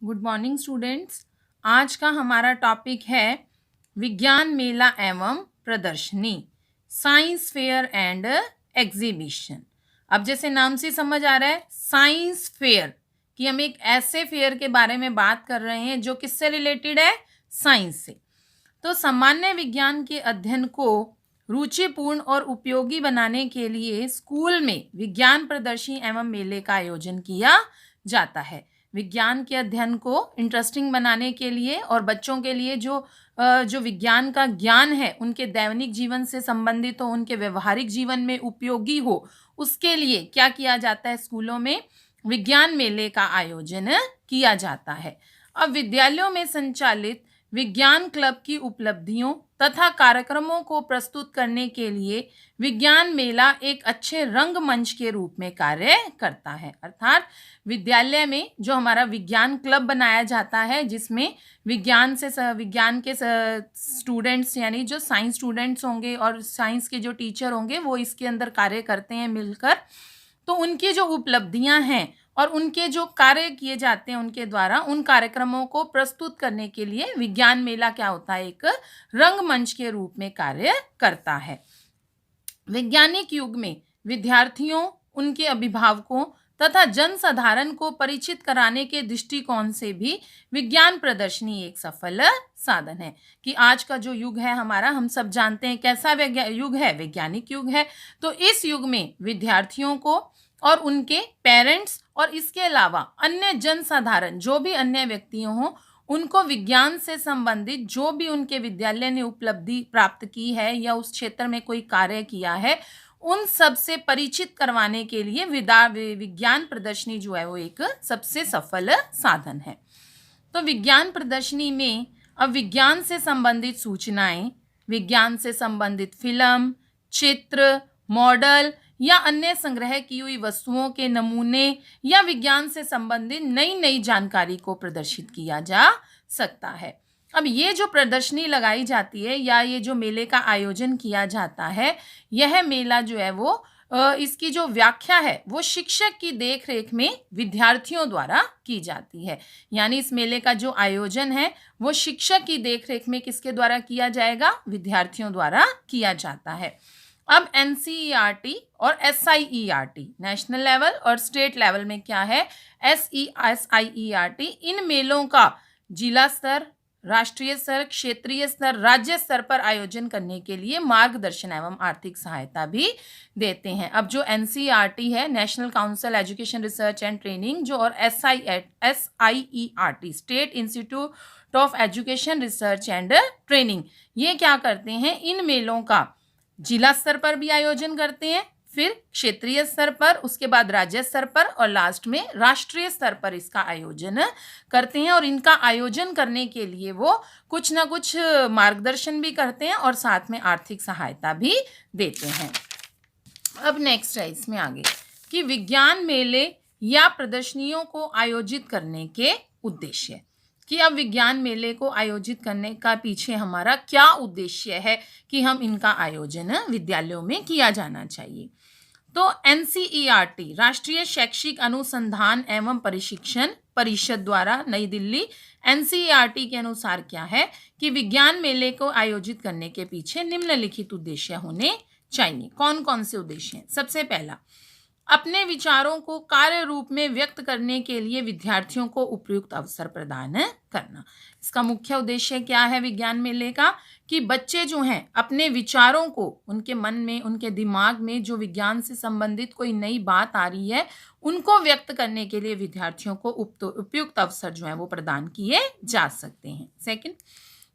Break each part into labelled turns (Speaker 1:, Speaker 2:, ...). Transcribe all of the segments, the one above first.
Speaker 1: Good morning students. आज का हमारा टॉपिक है विज्ञान मेला एवं प्रदर्शनी, साइंस फेयर एंड एग्जीबिशन। अब जैसे नाम से समझ आ रहा है साइंस फेयर, कि हम एक ऐसे फेयर के बारे में बात कर रहे हैं जो किससे रिलेटेड है, साइंस से। तो सामान्य विज्ञान के अध्ययन को रुचिपूर्ण और उपयोगी बनाने के लिए स्कूल में विज्ञान प्रदर्शनी एवं मेले का आयोजन किया जाता है। विज्ञान के अध्ययन को इंटरेस्टिंग बनाने के लिए और बच्चों के लिए जो विज्ञान का ज्ञान है उनके दैनिक जीवन से संबंधित हो, उनके व्यवहारिक जीवन में उपयोगी हो, उसके लिए क्या किया जाता है, स्कूलों में विज्ञान मेले का आयोजन किया जाता है। अब विद्यालयों में संचालित विज्ञान क्लब की उपलब्धियों तथा कार्यक्रमों को प्रस्तुत करने के लिए विज्ञान मेला एक अच्छे रंगमंच के रूप में कार्य करता है। अर्थात विद्यालय में जो हमारा विज्ञान क्लब बनाया जाता है, जिसमें विज्ञान के स्टूडेंट्स यानी जो साइंस स्टूडेंट्स होंगे और साइंस के जो टीचर होंगे वो इसके अंदर कार्य करते हैं मिलकर। तो उनकी जो उपलब्धियां हैं और उनके जो कार्य किए जाते हैं उनके द्वारा, उन कार्यक्रमों को प्रस्तुत करने के लिए विज्ञान मेला क्या होता है, एक रंगमंच के रूप में कार्य करता है। वैज्ञानिक युग में विद्यार्थियों, उनके अभिभावकों तथा जनसाधारण को परिचित कराने के दृष्टिकोण से भी विज्ञान प्रदर्शनी एक सफल साधन है। कि आज का जो युग है हमारा, हम सब जानते हैं कैसा युग है, वैज्ञानिक युग है। तो इस युग में विद्यार्थियों को और उनके पेरेंट्स और इसके अलावा अन्य जनसाधारण, जो भी अन्य व्यक्ति हों, उनको विज्ञान से संबंधित जो भी उनके विद्यालय ने उपलब्धि प्राप्त की है या उस क्षेत्र में कोई कार्य किया है, उन सब से परिचित करवाने के लिए विज्ञान प्रदर्शनी जो है वो एक सबसे सफल साधन है। तो विज्ञान प्रदर्शनी में अब विज्ञान से संबंधित सूचनाएं, विज्ञान से संबंधित फिल्म, चित्र, मॉडल या अन्य संग्रह की हुई वस्तुओं के नमूने या विज्ञान से संबंधित नई नई जानकारी को प्रदर्शित किया जा सकता है। अब ये जो प्रदर्शनी लगाई जाती है या ये जो मेले का आयोजन किया जाता है, यह मेला जो है वो इसकी जो व्याख्या है वो शिक्षक की देखरेख में विद्यार्थियों द्वारा की जाती है। यानी इस मेले का जो आयोजन है वो शिक्षक की देखरेख में किसके द्वारा किया जाएगा, विद्यार्थियों द्वारा किया जाता है। अब NCERT और SIERT, नेशनल लेवल और स्टेट लेवल में क्या है, SIERT, इन मेलों का जिला स्तर, राष्ट्रीय स्तर, क्षेत्रीय स्तर, राज्य स्तर पर आयोजन करने के लिए मार्गदर्शन एवं आर्थिक सहायता भी देते हैं। अब जो NCERT है, national council education research and training, जो और SIERT, state institute of education research and training, ये क्या करते हैं, इन मेलों का जिला स्तर पर भी आयोजन करते हैं, फिर क्षेत्रीय स्तर पर, उसके बाद राज्य स्तर पर और लास्ट में राष्ट्रीय स्तर पर इसका आयोजन करते हैं। और इनका आयोजन करने के लिए वो कुछ ना कुछ मार्गदर्शन भी करते हैं और साथ में आर्थिक सहायता भी देते हैं। अब नेक्स्ट है इसमें आगे कि विज्ञान मेले या प्रदर्शनियों को आयोजित करने के उद्देश्य, कि अब विज्ञान मेले को आयोजित करने का पीछे हमारा क्या उद्देश्य है कि हम इनका आयोजन विद्यालयों में किया जाना चाहिए। तो NCERT, राष्ट्रीय शैक्षिक अनुसंधान एवं प्रशिक्षण परिषद द्वारा नई दिल्ली, NCERT के अनुसार क्या है कि विज्ञान मेले को आयोजित करने के पीछे निम्नलिखित उद्देश्य होने चाहिए। कौन कौन से उद्देश्य हैं? सबसे पहला, अपने विचारों को कार्य रूप में व्यक्त करने के लिए विद्यार्थियों को उपयुक्त अवसर प्रदान करना। इसका मुख्य उद्देश्य क्या है विज्ञान मेले का, कि बच्चे जो हैं अपने विचारों को, उनके मन में, उनके दिमाग में जो विज्ञान से संबंधित कोई नई बात आ रही है, उनको व्यक्त करने के लिए विद्यार्थियों को उपयुक्त अवसर जो है वो प्रदान किए जा सकते हैं। सेकंड,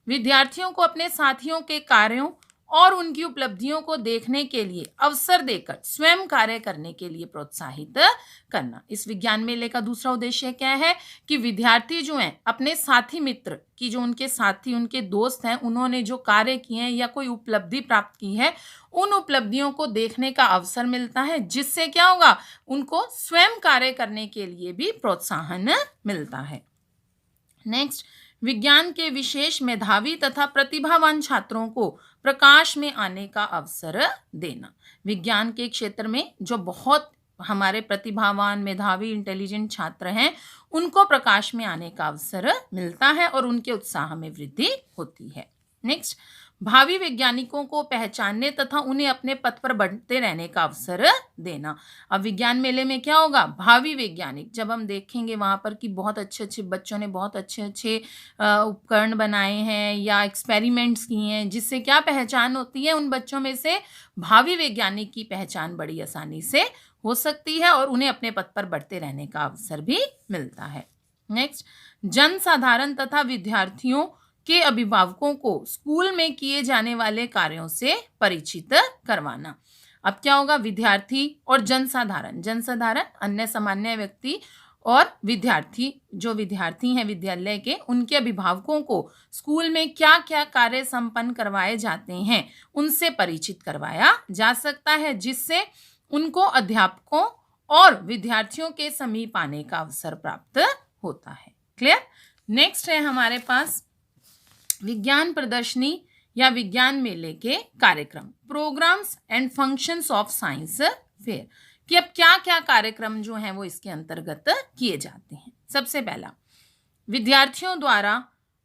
Speaker 1: विद्यार्थियों को अपने साथियों के कार्यों और उनकी उपलब्धियों को देखने के लिए अवसर देकर स्वयं कार्य करने के लिए प्रोत्साहित करना। इस विज्ञान मेले का दूसरा उद्देश्य क्या है कि विद्यार्थी जो हैं अपने साथी मित्र की, जो उनके साथी, उनके दोस्त हैं, उन्होंने जो कार्य किए हैं या कोई उपलब्धि प्राप्त की है, उन उपलब्धियों को देखने का अवसर मिलता है, जिससे क्या होगा, उनको स्वयं कार्य करने के लिए भी प्रोत्साहन मिलता है। नेक्स्ट, विज्ञान के विशेष मेधावी तथा प्रतिभावान छात्रों को प्रकाश में आने का अवसर देना। विज्ञान के क्षेत्र में जो बहुत हमारे प्रतिभावान, मेधावी, इंटेलिजेंट छात्र हैं, उनको प्रकाश में आने का अवसर मिलता है और उनके उत्साह में वृद्धि होती है। नेक्स्ट, भावी वैज्ञानिकों को पहचानने तथा उन्हें अपने पथ पर बढ़ते रहने का अवसर देना। अब विज्ञान मेले में क्या होगा, भावी वैज्ञानिक जब हम देखेंगे वहां पर कि बहुत अच्छे अच्छे बच्चों ने बहुत अच्छे अच्छे उपकरण बनाए हैं या एक्सपेरिमेंट्स किए हैं, जिससे क्या पहचान होती है, उन बच्चों में से भावी वैज्ञानिक की पहचान बड़ी आसानी से हो सकती है और उन्हें अपने पथ पर बढ़ते रहने का अवसर भी मिलता है। नेक्स्ट, जनसाधारण तथा विद्यार्थियों के अभिभावकों को स्कूल में किए जाने वाले कार्यों से परिचित करवाना। अब क्या होगा, विद्यार्थी और जनसाधारण, जनसाधारण अन्य सामान्य व्यक्ति और विद्यार्थी, जो विद्यार्थी हैं विद्यालय के, उनके अभिभावकों को स्कूल में क्या क्या कार्य संपन्न करवाए जाते हैं उनसे परिचित करवाया जा सकता है, जिससे उनको अध्यापकों और विद्यार्थियों के समीप आने का अवसर प्राप्त होता है। क्लियर। नेक्स्ट है हमारे पास विज्ञान प्रदर्शनी या विज्ञान मेले के कार्यक्रम, programmes and functions of science fair, कि अब क्या क्या कार्यक्रम जो हैं वो इसके अंतर्गत किए जाते हैं। सबसे पहला, विद्यार्थियों द्वारा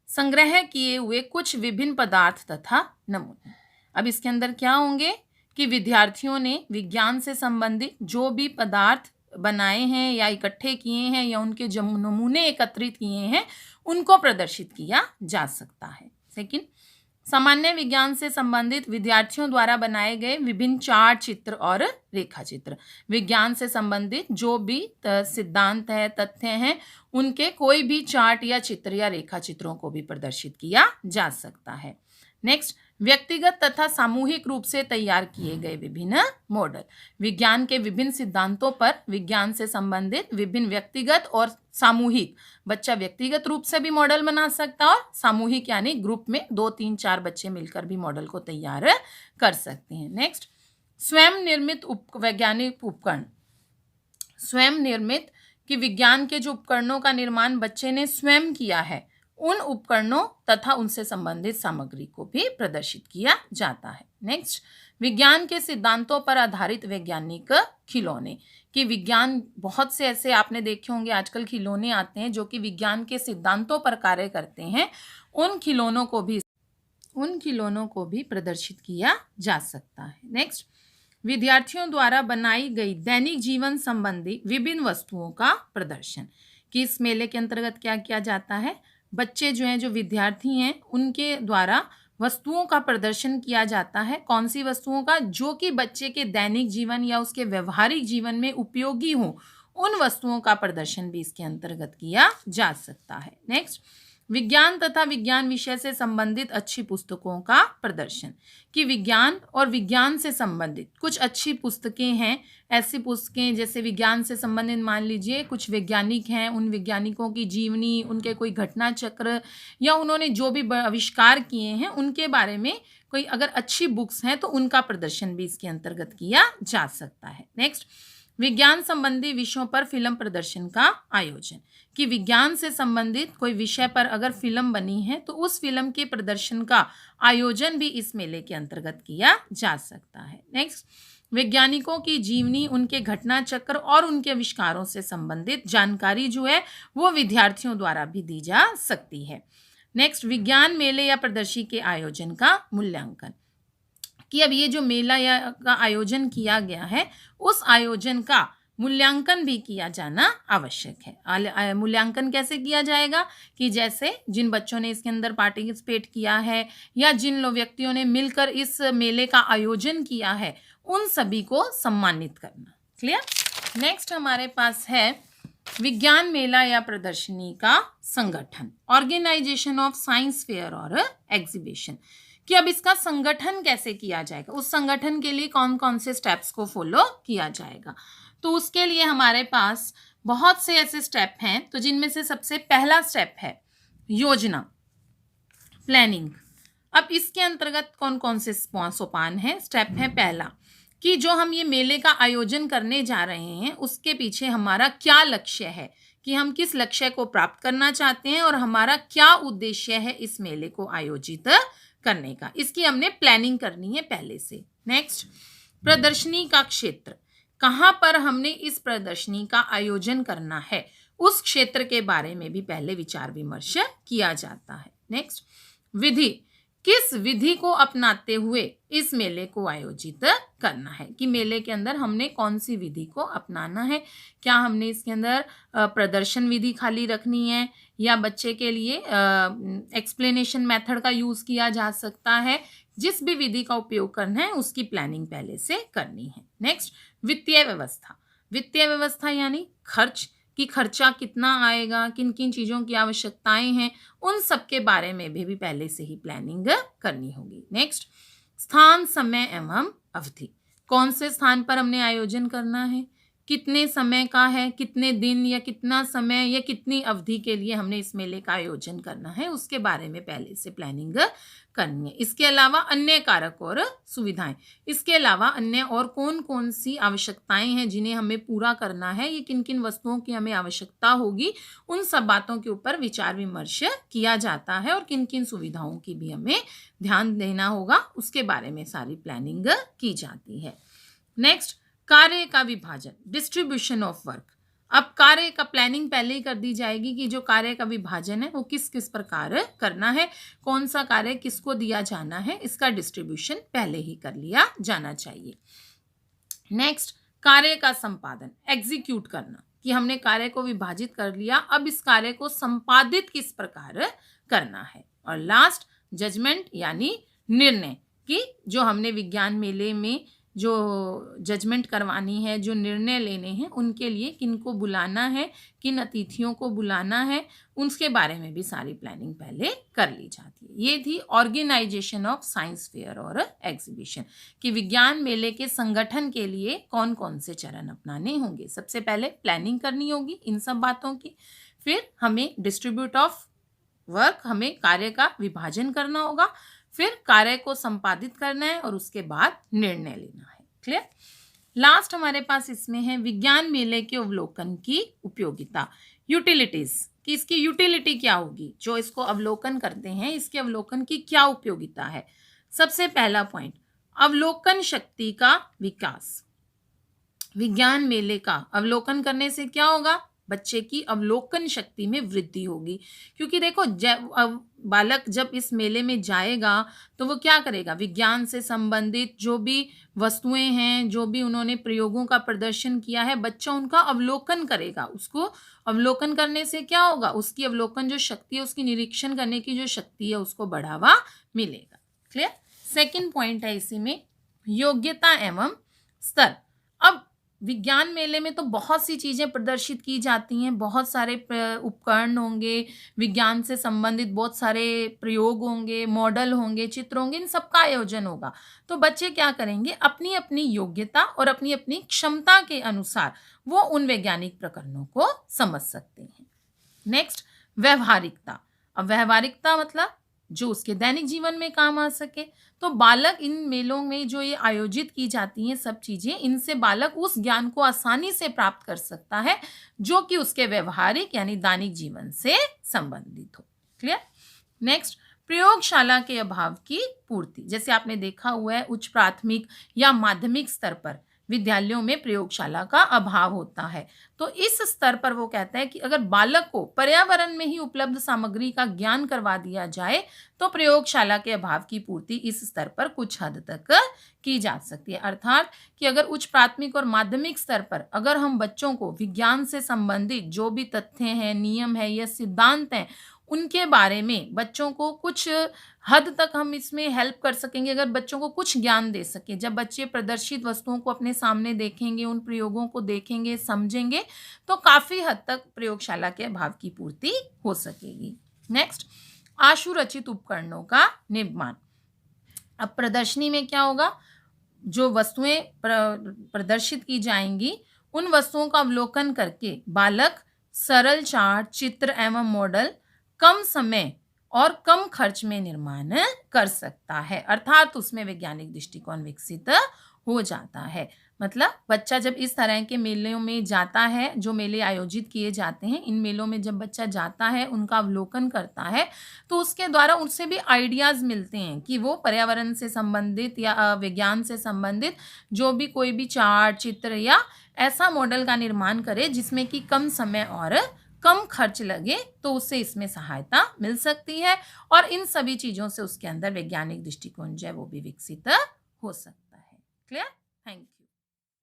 Speaker 1: संग्रह किए हुए कुछ विभिन्न पदार्थ तथा नमूने। अब इसके अंदर क्या होंगे कि विद्यार्थियों ने विज्ञान से संबंधित जो भी पदार्थ बनाए हैं या इकट्ठे किए हैं या उनके जो नमूने एकत्रित किए हैं उनको प्रदर्शित किया जा सकता है। सेकंड, सामान्य विज्ञान से संबंधित विद्यार्थियों द्वारा बनाए गए विभिन्न चार्ट, चित्र और रेखा चित्र। विज्ञान से संबंधित जो भी सिद्धांत है, तथ्य हैं, उनके कोई भी चार्ट या चित्र या रेखा चित्रों को भी प्रदर्शित किया जा सकता है। नेक्स्ट, व्यक्तिगत तथा सामूहिक रूप से तैयार किए गए विभिन्न मॉडल। विज्ञान के विभिन्न सिद्धांतों पर विज्ञान से संबंधित विभिन्न व्यक्तिगत और सामूहिक, बच्चा व्यक्तिगत रूप से भी मॉडल बना सकता है और सामूहिक यानी ग्रुप में 2, 3, 4 बच्चे मिलकर भी मॉडल को तैयार कर सकते हैं। नेक्स्ट, स्वयं निर्मित वैज्ञानिक उपकरण। स्वयं निर्मित कि विज्ञान के जो उपकरणों का निर्माण बच्चे ने स्वयं किया है, उन उपकरणों तथा उनसे संबंधित सामग्री को भी प्रदर्शित किया जाता है। नेक्स्ट, विज्ञान के सिद्धांतों पर आधारित वैज्ञानिक खिलौने, कि विज्ञान बहुत से ऐसे आपने देखे होंगे आजकल खिलौने आते हैं जो कि विज्ञान के सिद्धांतों पर कार्य करते हैं, उन खिलौनों को भी प्रदर्शित किया जा सकता है। नेक्स्ट, विद्यार्थियों द्वारा बनाई गई दैनिक जीवन संबंधी विभिन्न वस्तुओं का प्रदर्शन, कि इस मेले के अंतर्गत क्या किया जाता है, बच्चे जो हैं, जो विद्यार्थी हैं, उनके द्वारा वस्तुओं का प्रदर्शन किया जाता है। कौन सी वस्तुओं का, जो कि बच्चे के दैनिक जीवन या उसके व्यवहारिक जीवन में उपयोगी हो, उन वस्तुओं का प्रदर्शन भी इसके अंतर्गत किया जा सकता है। नेक्स्ट, विज्ञान तथा विज्ञान विषय से संबंधित अच्छी पुस्तकों का प्रदर्शन, कि विज्ञान और विज्ञान से संबंधित कुछ अच्छी पुस्तकें हैं, ऐसी पुस्तकें जैसे विज्ञान से संबंधित मान लीजिए कुछ वैज्ञानिक हैं, उन वैज्ञानिकों की जीवनी, उनके कोई घटना चक्र या उन्होंने जो भी आविष्कार किए हैं उनके बारे में कोई अगर अच्छी बुक्स हैं तो उनका प्रदर्शन भी इसके अंतर्गत किया जा सकता है। नेक्स्ट, विज्ञान संबंधी विषयों पर फिल्म प्रदर्शन का आयोजन, कि विज्ञान से संबंधित कोई विषय पर अगर फिल्म बनी है तो उस फिल्म के प्रदर्शन का आयोजन भी इस मेले के अंतर्गत किया जा सकता है। नेक्स्ट, वैज्ञानिकों की जीवनी, उनके घटना चक्र और उनके आविष्कारों से संबंधित जानकारी जो है वो विद्यार्थियों द्वारा भी दी जा सकती है। नेक्स्ट, विज्ञान मेले या प्रदर्शनी के आयोजन का मूल्यांकन, कि अब ये जो मेला या का आयोजन किया गया है उस आयोजन का मूल्यांकन भी किया जाना आवश्यक है। मूल्यांकन कैसे किया जाएगा, कि जैसे जिन बच्चों ने इसके अंदर पार्टिसिपेट किया है या जिन व्यक्तियों ने मिलकर इस मेले का आयोजन किया है उन सभी को सम्मानित करना। क्लियर। नेक्स्ट हमारे पास है विज्ञान मेला या प्रदर्शनी का संगठन, ऑर्गेनाइजेशन ऑफ साइंस फेयर और एग्जीबिशन, कि अब इसका संगठन कैसे किया जाएगा, उस संगठन के लिए कौन कौन से स्टेप्स को फॉलो किया जाएगा। तो उसके लिए हमारे पास बहुत से ऐसे स्टेप हैं, तो जिनमें से सबसे पहला स्टेप है योजना, प्लानिंग। अब इसके अंतर्गत कौन कौन से सोपान हैं। स्टेप है पहला, कि जो हम ये मेले का आयोजन करने जा रहे हैं उसके पीछे हमारा क्या लक्ष्य है, कि हम किस लक्ष्य को प्राप्त करना चाहते हैं और हमारा क्या उद्देश्य है इस मेले को आयोजित करने का, इसकी हमने प्लानिंग करनी है पहले से। नेक्स्ट, प्रदर्शनी का क्षेत्र, कहाँ पर हमने इस प्रदर्शनी का आयोजन करना है उस क्षेत्र के बारे में भी पहले विचार विमर्श किया जाता है। नेक्स्ट, विधि, किस विधि को अपनाते हुए इस मेले को आयोजित करना है, कि मेले के अंदर हमने कौन सी विधि को अपनाना है। क्या हमने इसके अंदर प्रदर्शन विधि खाली रखनी है, या बच्चे के लिए एक्सप्लेनेशन मेथड का यूज किया जा सकता है। जिस भी विधि का उपयोग करना है उसकी प्लानिंग पहले से करनी है। नेक्स्ट, वित्तीय व्यवस्था। वित्तीय व्यवस्था यानी खर्च, कि खर्चा कितना आएगा, किन किन चीज़ों की आवश्यकताएं हैं, उन सब के बारे में भी पहले से ही प्लानिंग करनी होगी। नेक्स्ट, स्थान, समय एवं अवधि। कौन से स्थान पर हमने आयोजन करना है, कितने समय का है, कितने दिन या कितना समय या कितनी अवधि के लिए हमने इस मेले का आयोजन करना है, उसके बारे में पहले से प्लानिंग करनी है। इसके अलावा अन्य कारक और सुविधाएं, इसके अलावा अन्य और कौन कौन सी आवश्यकताएं हैं जिन्हें हमें पूरा करना है, ये किन किन वस्तुओं की हमें आवश्यकता होगी, उन सब बातों के ऊपर विचार विमर्श किया जाता है, और किन किन सुविधाओं की भी हमें ध्यान देना होगा, उसके बारे में सारी प्लानिंग की जाती है। नेक्स्ट, कार्य का विभाजन, डिस्ट्रीब्यूशन ऑफ वर्क। अब कार्य का प्लानिंग पहले ही कर दी जाएगी कि जो कार्य का विभाजन है वो किस किस प्रकार करना है, कौन सा कार्य किसको दिया जाना है, इसका डिस्ट्रीब्यूशन पहले ही कर लिया जाना चाहिए। नेक्स्ट, कार्य का संपादन, एग्जीक्यूट करना, कि हमने कार्य को विभाजित कर लिया, अब इस कार्य को संपादित किस प्रकार करना है। और लास्ट, जजमेंट यानी निर्णय, कि जो हमने विज्ञान मेले में जो जजमेंट करवानी है, जो निर्णय लेने हैं, उनके लिए किनको बुलाना है, किन अतिथियों को बुलाना है, उसके बारे में भी सारी प्लानिंग पहले कर ली जाती है। ये थी ऑर्गेनाइजेशन ऑफ साइंस फेयर और एग्जीबिशन, कि विज्ञान मेले के संगठन के लिए कौन कौन से चरण अपनाने होंगे। सबसे पहले प्लानिंग करनी होगी इन सब बातों की, फिर हमें डिस्ट्रीब्यूट ऑफ वर्क, हमें कार्य का विभाजन करना होगा, फिर कार्य को संपादित करना है, और उसके बाद निर्णय लेना है। क्लियर। लास्ट हमारे पास इसमें है विज्ञान मेले के अवलोकन की उपयोगिता, यूटिलिटीज, कि इसकी यूटिलिटी क्या होगी, जो इसको अवलोकन करते हैं इसके अवलोकन की क्या उपयोगिता है। सबसे पहला पॉइंट, अवलोकन शक्ति का विकास। विज्ञान मेले का अवलोकन करने से क्या होगा, बच्चे की अवलोकन शक्ति में वृद्धि होगी। क्योंकि देखो, बालक जब इस मेले में जाएगा तो वो क्या करेगा, विज्ञान से संबंधित जो भी वस्तुएं हैं, जो भी उन्होंने प्रयोगों का प्रदर्शन किया है, बच्चा उनका अवलोकन करेगा। उसको अवलोकन करने से क्या होगा, उसकी अवलोकन जो शक्ति है, उसकी निरीक्षण करने की जो शक्ति है, उसको बढ़ावा मिलेगा। क्लियर। सेकंड पॉइंट है इसी में, योग्यता एवं स्तर। अब विज्ञान मेले में तो बहुत सी चीज़ें प्रदर्शित की जाती हैं, बहुत सारे उपकरण होंगे, विज्ञान से संबंधित बहुत सारे प्रयोग होंगे, मॉडल होंगे, चित्र होंगे, इन सब का आयोजन होगा। तो बच्चे क्या करेंगे, अपनी अपनी योग्यता और अपनी अपनी क्षमता के अनुसार वो उन वैज्ञानिक प्रकरणों को समझ सकते हैं। नेक्स्ट, व्यवहारिकता। अब व्यवहारिकता मतलब जो उसके दैनिक जीवन में काम आ सके। तो बालक इन मेलों में जो ये आयोजित की जाती हैं सब चीज़ें, इनसे बालक उस ज्ञान को आसानी से प्राप्त कर सकता है जो कि उसके व्यवहारिक यानी दैनिक जीवन से संबंधित हो। क्लियर। नेक्स्ट, प्रयोगशाला के अभाव की पूर्ति। जैसे आपने देखा हुआ है उच्च प्राथमिक या माध्यमिक स्तर पर विद्यालयों में प्रयोगशाला का अभाव होता है। तो इस स्तर पर वो कहता है कि अगर बालक को पर्यावरण में ही उपलब्ध सामग्री का ज्ञान करवा दिया जाए तो प्रयोगशाला के अभाव की पूर्ति इस स्तर पर कुछ हद तक की जा सकती है। अर्थात कि अगर उच्च प्राथमिक और माध्यमिक स्तर पर अगर हम बच्चों को विज्ञान से संबंधित जो भी तथ्य हैं, नियम है या सिद्धांत हैं, उनके बारे में बच्चों को कुछ हद तक हम इसमें हेल्प कर सकेंगे, अगर बच्चों को कुछ ज्ञान दे सके। जब बच्चे प्रदर्शित वस्तुओं को अपने सामने देखेंगे, उन प्रयोगों को देखेंगे, समझेंगे, तो काफ़ी हद तक प्रयोगशाला के अभाव की पूर्ति हो सकेगी। नेक्स्ट, आशुरचित उपकरणों का निर्माण। अब प्रदर्शनी में क्या होगा, जो वस्तुएं प्रदर्शित की जाएंगी उन वस्तुओं का अवलोकन करके बालक सरल चार्ट, चित्र एवं मॉडल कम समय और कम खर्च में निर्माण कर सकता है। अर्थात उसमें वैज्ञानिक दृष्टिकोण विकसित हो जाता है। मतलब बच्चा जब इस तरह के मेलों में जाता है, जो मेले आयोजित किए जाते हैं, इन मेलों में जब बच्चा जाता है, उनका अवलोकन करता है, तो उसके द्वारा उससे भी आइडियाज़ मिलते हैं कि वो पर्यावरण से संबंधित या विज्ञान से संबंधित जो भी कोई भी चार्ट, चित्र या ऐसा मॉडल का निर्माण करे जिसमें कि कम समय और कम खर्च लगे तो उसे इसमें सहायता मिल सकती है और इन सभी चीज़ों से उसके अंदर वैज्ञानिक दृष्टिकोण जो है वो भी विकसित हो सकता है। क्लियर? Thank you.